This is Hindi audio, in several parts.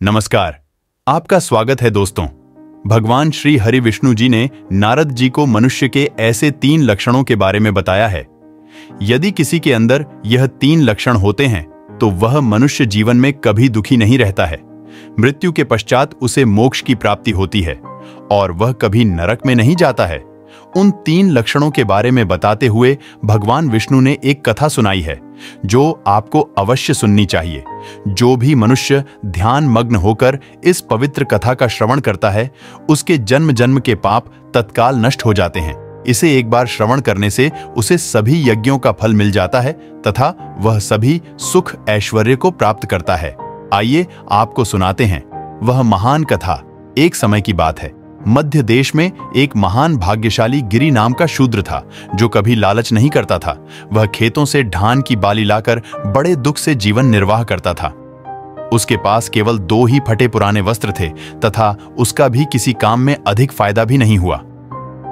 नमस्कार, आपका स्वागत है दोस्तों। भगवान श्री हरि विष्णु जी ने नारद जी को मनुष्य के ऐसे 3 लक्षणों के बारे में बताया है। यदि किसी के अंदर यह 3 लक्षण होते हैं तो वह मनुष्य जीवन में कभी दुखी नहीं रहता है। मृत्यु के पश्चात उसे मोक्ष की प्राप्ति होती है और वह कभी नरक में नहीं जाता है। उन 3 लक्षणों के बारे में बताते हुए भगवान विष्णु ने एक कथा सुनाई है जो आपको अवश्य सुननी चाहिए। जो भी मनुष्य ध्यान मग्न होकर इस पवित्र कथा का श्रवण करता है उसके जन्म जन्म के पाप तत्काल नष्ट हो जाते हैं। इसे एक बार श्रवण करने से उसे सभी यज्ञों का फल मिल जाता है तथा वह सभी सुख ऐश्वर्य को प्राप्त करता है। आइए आपको सुनाते हैं वह महान कथा। एक समय की बात है, मध्य देश में एक महान भाग्यशाली गिरि नाम का शूद्र था जो कभी लालच नहीं करता था। वह खेतों से धान की बाली लाकर बड़े दुख से जीवन निर्वाह करता था। उसके पास केवल 2 ही फटे पुराने वस्त्र थे तथा उसका भी किसी काम में अधिक फायदा भी नहीं हुआ।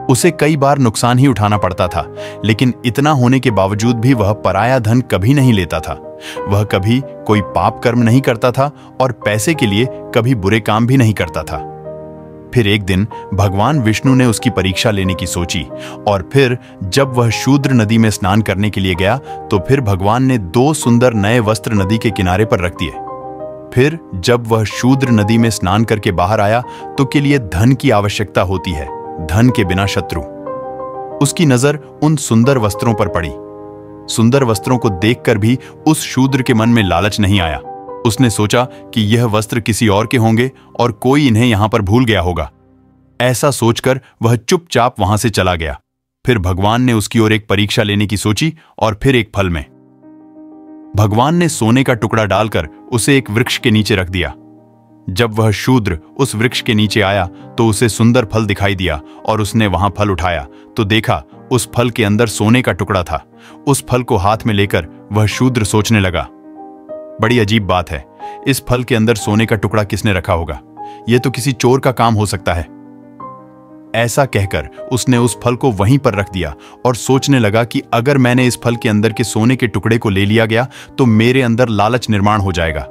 उसे कई बार नुकसान ही उठाना पड़ता था, लेकिन इतना होने के बावजूद भी वह पराया धन कभी नहीं लेता था। वह कभी कोई पाप कर्म नहीं करता था और पैसे के लिए कभी बुरे काम भी नहीं करता था। फिर एक दिन भगवान विष्णु ने उसकी परीक्षा लेने की सोची और फिर जब वह शूद्र नदी में स्नान करने के लिए गया तो फिर भगवान ने 2 सुंदर नए वस्त्र नदी के किनारे पर रख दिए। फिर जब वह शूद्र नदी में स्नान करके बाहर आया तो के लिए धन की आवश्यकता होती है, धन के बिना शत्रु। उसकी नजर उन सुंदर वस्त्रों पर पड़ी। सुंदर वस्त्रों को देखकर भी उस शूद्र के मन में लालच नहीं आया। उसने सोचा कि यह वस्त्र किसी और के होंगे और कोई इन्हें यहां पर भूल गया होगा। ऐसा सोचकर वह चुपचाप वहां से चला गया। फिर भगवान ने उसकी ओर एक परीक्षा लेने की सोची और फिर एक फल में भगवान ने सोने का टुकड़ा डालकर उसे एक वृक्ष के नीचे रख दिया। जब वह शूद्र उस वृक्ष के नीचे आया तो उसे सुंदर फल दिखाई दिया और उसने वहां फल उठाया तो देखा उस फल के अंदर सोने का टुकड़ा था। उस फल को हाथ में लेकर वह शूद्र सोचने लगा, बड़ी अजीब बात है, इस फल के अंदर सोने का टुकड़ा किसने रखा होगा? यह तो किसी चोर का काम हो सकता है। ऐसा कहकर उसने उस फल को वहीं पर रख दिया और सोचने लगा कि अगर मैंने इस फल के अंदर के सोने के टुकड़े को ले लिया गया तो मेरे अंदर लालच निर्माण हो जाएगा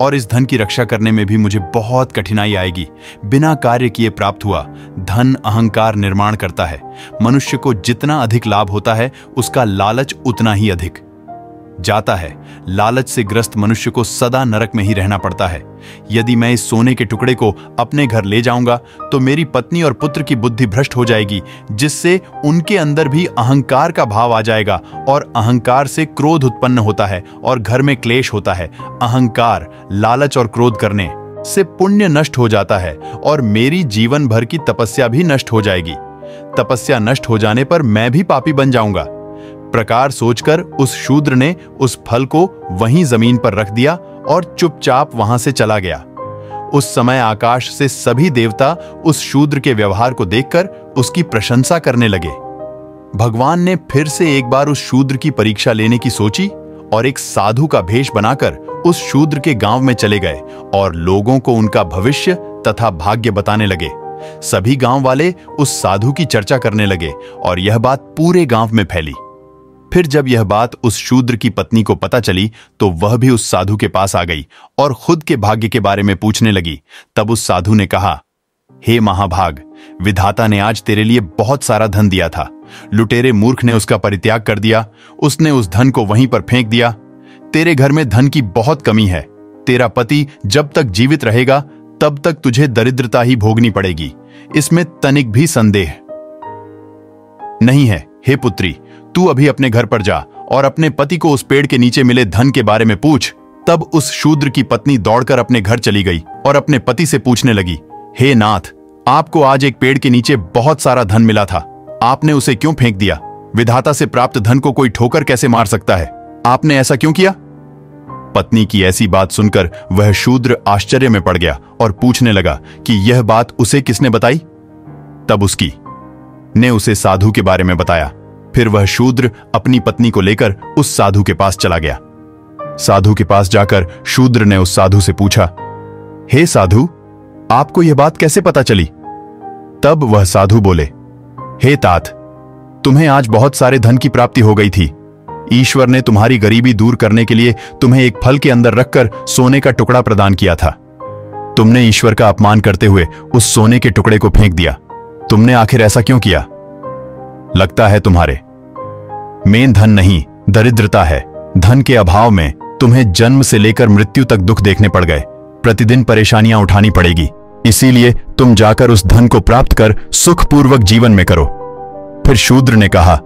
और इस धन की रक्षा करने में भी मुझे बहुत कठिनाई आएगी। बिना कार्य किए प्राप्त हुआ धन अहंकार निर्माण करता है। मनुष्य को जितना अधिक लाभ होता है उसका लालच उतना ही अधिक जाता है। लालच से ग्रस्त मनुष्य को सदा नरक में ही रहना पड़ता है। यदि मैं इस सोने के टुकड़े को अपने घर ले जाऊंगा तो मेरी पत्नी और पुत्र की बुद्धि भ्रष्ट हो जाएगी, जिससे उनके अंदर भी अहंकार का भाव आ जाएगा और अहंकार से क्रोध उत्पन्न होता है और घर में क्लेश होता है। अहंकार, लालच और क्रोध करने से पुण्य नष्ट हो जाता है और मेरी जीवन भर की तपस्या भी नष्ट हो जाएगी। तपस्या नष्ट हो जाने पर मैं भी पापी बन जाऊंगा। प्रकार सोचकर उस शूद्र ने उस फल को वहीं जमीन पर रख दिया और चुपचाप वहां से चला गया। उस समय आकाश से सभी देवता उस शूद्र के व्यवहार को देखकर उसकी प्रशंसा करने लगे। भगवान ने फिर से एक बार उस शूद्र की परीक्षा लेने की सोची और एक साधु का भेष बनाकर उस शूद्र के गांव में चले गए और लोगों को उनका भविष्य तथा भाग्य बताने लगे। सभी गांव वाले उस साधु की चर्चा करने लगे और यह बात पूरे गांव में फैली। फिर जब यह बात उस शूद्र की पत्नी को पता चली तो वह भी उस साधु के पास आ गई और खुद के भाग्य के बारे में पूछने लगी। तब उस साधु ने कहा, हे महाभाग, विधाता ने आज तेरे लिए बहुत सारा धन दिया था। लुटेरे मूर्ख ने उसका परित्याग कर दिया। उसने उस धन को वहीं पर फेंक दिया। तेरे घर में धन की बहुत कमी है। तेरा पति जब तक जीवित रहेगा तब तक तुझे दरिद्रता ही भोगनी पड़ेगी। इसमें तनिक भी संदेह नहीं है। हे पुत्री, तू अभी अपने घर पर जा और अपने पति को उस पेड़ के नीचे मिले धन के बारे में पूछ। तब उस शूद्र की पत्नी दौड़कर अपने घर चली गई और अपने पति से पूछने लगी, हे नाथ, आपको आज एक पेड़ के नीचे बहुत सारा धन मिला था, आपने उसे क्यों फेंक दिया? विधाता से प्राप्त धन को कोई ठोकर कैसे मार सकता है? आपने ऐसा क्यों किया? पत्नी की ऐसी बात सुनकर वह शूद्र आश्चर्य में पड़ गया और पूछने लगा कि यह बात उसे किसने बताई? तब उसकी ने उसे साधु के बारे में बताया। फिर वह शूद्र अपनी पत्नी को लेकर उस साधु के पास चला गया। साधु के पास जाकर शूद्र ने उस साधु से पूछा, हे साधु, आपको यह बात कैसे पता चली? तब वह साधु बोले, हे तात, तुम्हें आज बहुत सारे धन की प्राप्ति हो गई थी। ईश्वर ने तुम्हारी गरीबी दूर करने के लिए तुम्हें एक फल के अंदर रखकर सोने का टुकड़ा प्रदान किया था। तुमने ईश्वर का अपमान करते हुए उस सोने के टुकड़े को फेंक दिया। तुमने आखिर ऐसा क्यों किया? लगता है तुम्हारे मेन धन नहीं, दरिद्रता है। धन के अभाव में तुम्हें जन्म से लेकर मृत्यु तक दुख देखने पड़ गए, प्रतिदिन परेशानियां उठानी पड़ेगी। इसीलिए तुम जाकर उस धन को प्राप्त कर सुखपूर्वक जीवन में करो। फिर शूद्र ने कहा,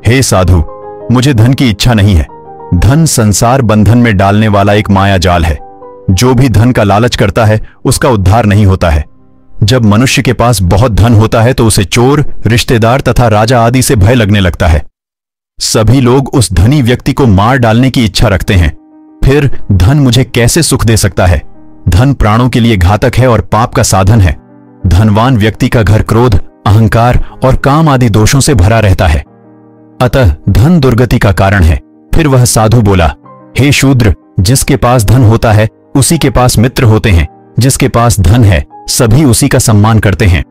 हे साधु, मुझे धन की इच्छा नहीं है। धन संसार बंधन में डालने वाला एक माया जाल है। जो भी धन का लालच करता है उसका उद्धार नहीं होता है। जब मनुष्य के पास बहुत धन होता है तो उसे चोर, रिश्तेदार तथा राजा आदि से भय लगने लगता है। सभी लोग उस धनी व्यक्ति को मार डालने की इच्छा रखते हैं। फिर धन मुझे कैसे सुख दे सकता है? धन प्राणों के लिए घातक है और पाप का साधन है। धनवान व्यक्ति का घर क्रोध, अहंकार और काम आदि दोषों से भरा रहता है। अतः धन दुर्गति का कारण है। फिर वह साधु बोला, हे शूद्र, जिसके पास धन होता है उसी के पास मित्र होते हैं। जिसके पास धन है सभी उसी का सम्मान करते हैं।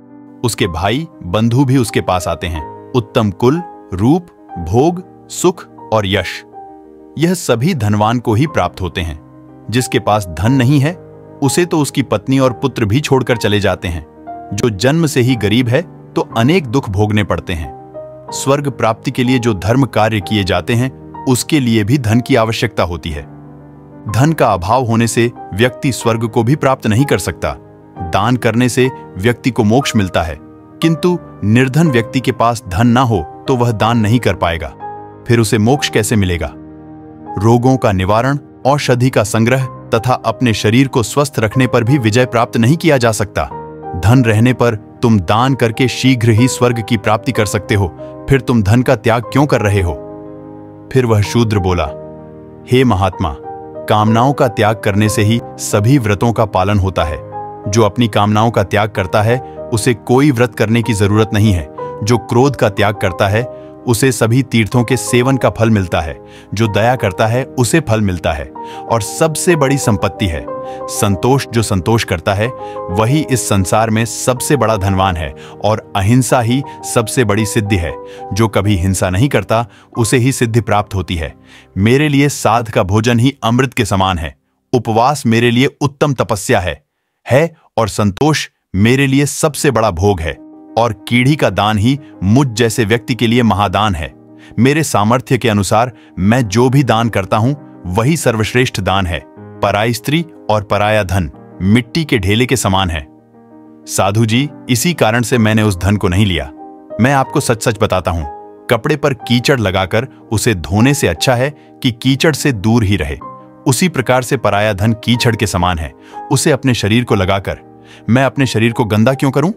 उसके भाई बंधु भी उसके पास आते हैं। उत्तम कुल, रूप, भोग, सुख और यश, यह सभी धनवान को ही प्राप्त होते हैं। जिसके पास धन नहीं है उसे तो उसकी पत्नी और पुत्र भी छोड़कर चले जाते हैं। जो जन्म से ही गरीब है तो अनेक दुख भोगने पड़ते हैं। स्वर्ग प्राप्ति के लिए जो धर्म कार्य किए जाते हैं उसके लिए भी धन की आवश्यकता होती है। धन का अभाव होने से व्यक्ति स्वर्ग को भी प्राप्त नहीं कर सकता। दान करने से व्यक्ति को मोक्ष मिलता है, किंतु निर्धन व्यक्ति के पास धन ना हो तो वह दान नहीं कर पाएगा। फिर उसे मोक्ष कैसे मिलेगा? रोगों का निवारण, औषधि का संग्रह तथा अपने शरीर को स्वस्थ रखने पर भी विजय प्राप्त नहीं किया जा सकता। धन रहने पर तुम दान करके शीघ्र ही स्वर्ग की प्राप्ति कर सकते हो, फिर तुम धन का त्याग क्यों कर रहे हो? फिर वह शूद्र बोला, हे महात्मा, कामनाओं का त्याग करने से ही सभी व्रतों का पालन होता है। जो अपनी कामनाओं का त्याग करता है उसे कोई व्रत करने की जरूरत नहीं है। जो क्रोध का त्याग करता है उसे सभी तीर्थों के सेवन का फल मिलता है। जो दया करता है उसे फल मिलता है और सबसे बड़ी संपत्ति है। संतोष जो संतोष करता है वही इस संसार में सबसे बड़ा धनवान है और अहिंसा ही सबसे बड़ी सिद्धि है। जो कभी हिंसा नहीं करता उसे ही सिद्धि प्राप्त होती है। मेरे लिए साध का भोजन ही अमृत के समान है। उपवास मेरे लिए उत्तम तपस्या है और संतोष मेरे लिए सबसे बड़ा भोग है और कीड़ी का दान ही मुझ जैसे व्यक्ति के लिए महादान है। मेरे सामर्थ्य के अनुसार मैं जो भी दान करता हूं वही सर्वश्रेष्ठ दान है। पराई स्त्री और पराया धन मिट्टी के ढेले के समान है। साधु जी, इसी कारण से मैंने उस धन को नहीं लिया। मैं आपको सच सच बताता हूं, कपड़े पर कीचड़ लगाकर उसे धोने से अच्छा है कि कीचड़ से दूर ही रहे। उसी प्रकार से पराया धन कीचड़ के समान है। उसे अपने शरीर को लगाकर मैं अपने शरीर को गंदा क्यों करूं?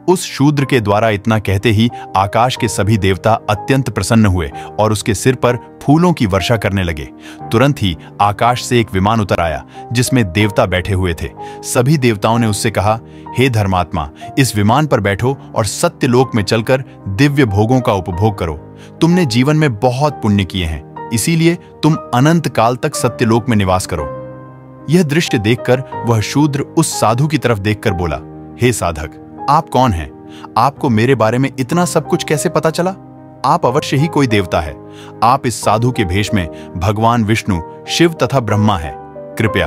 उस शूद्र के द्वारा इतना कहते ही आकाश के सभी देवता अत्यंत प्रसन्न हुए और उसके सिर पर फूलों की वर्षा करने लगे। तुरंत ही आकाश से एक विमान उतर आया जिसमें देवता बैठे हुए थे। सभी देवताओं ने उससे कहा, हे धर्मात्मा, इस विमान पर बैठो और सत्यलोक में चलकर दिव्य भोगों का उपभोग करो। तुमने जीवन में बहुत पुण्य किए हैं, इसीलिए तुम अनंत काल तक सत्यलोक में निवास करो। यह दृश्य देखकर वह शूद्र उस साधु की तरफ देखकर बोला, हे साधक, आप कौन हैं? आपको मेरे बारे में इतना सब कुछ कैसे पता चला? आप अवश्य ही कोई देवता है। आप इस साधु के भेष में भगवान विष्णु, शिव तथा ब्रह्मा हैं। कृपया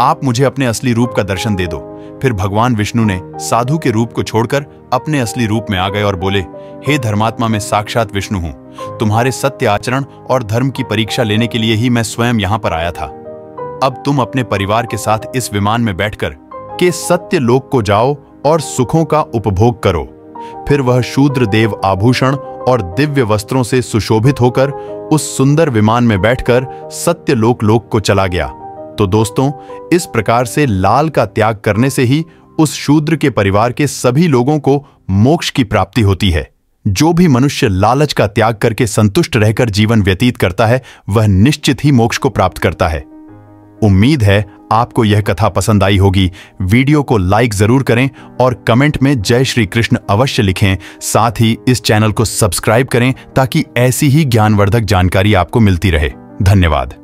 आप मुझे अपने असली रूप का दर्शन दे दो। फिर भगवान विष्णु ने साधु के रूप को छोड़कर अपने असली रूप में आ गए और बोले, हे धर्मात्मा, मैं साक्षात विष्णु हूं। तुम्हारे सत्य आचरण और धर्म की परीक्षा लेने के लिए ही मैं स्वयं यहां पर आया था। अब तुम अपने परिवार के साथ इस विमान में बैठकर के सत्य लोक को जाओ और सुखों का उपभोग करो। फिर वह शूद्र देव आभूषण और दिव्य वस्त्रों से सुशोभित होकर उस सुंदर विमान में बैठकर सत्य लोक को चला गया। तो दोस्तों, इस प्रकार से लाल का त्याग करने से ही उस शूद्र के परिवार के सभी लोगों को मोक्ष की प्राप्ति होती है। जो भी मनुष्य लालच का त्याग करके संतुष्ट रहकर जीवन व्यतीत करता है वह निश्चित ही मोक्ष को प्राप्त करता है। उम्मीद है आपको यह कथा पसंद आई होगी। वीडियो को लाइक जरूर करें और कमेंट में जय श्री कृष्ण अवश्य लिखें। साथ ही इस चैनल को सब्सक्राइब करें ताकि ऐसी ही ज्ञानवर्धक जानकारी आपको मिलती रहे। धन्यवाद।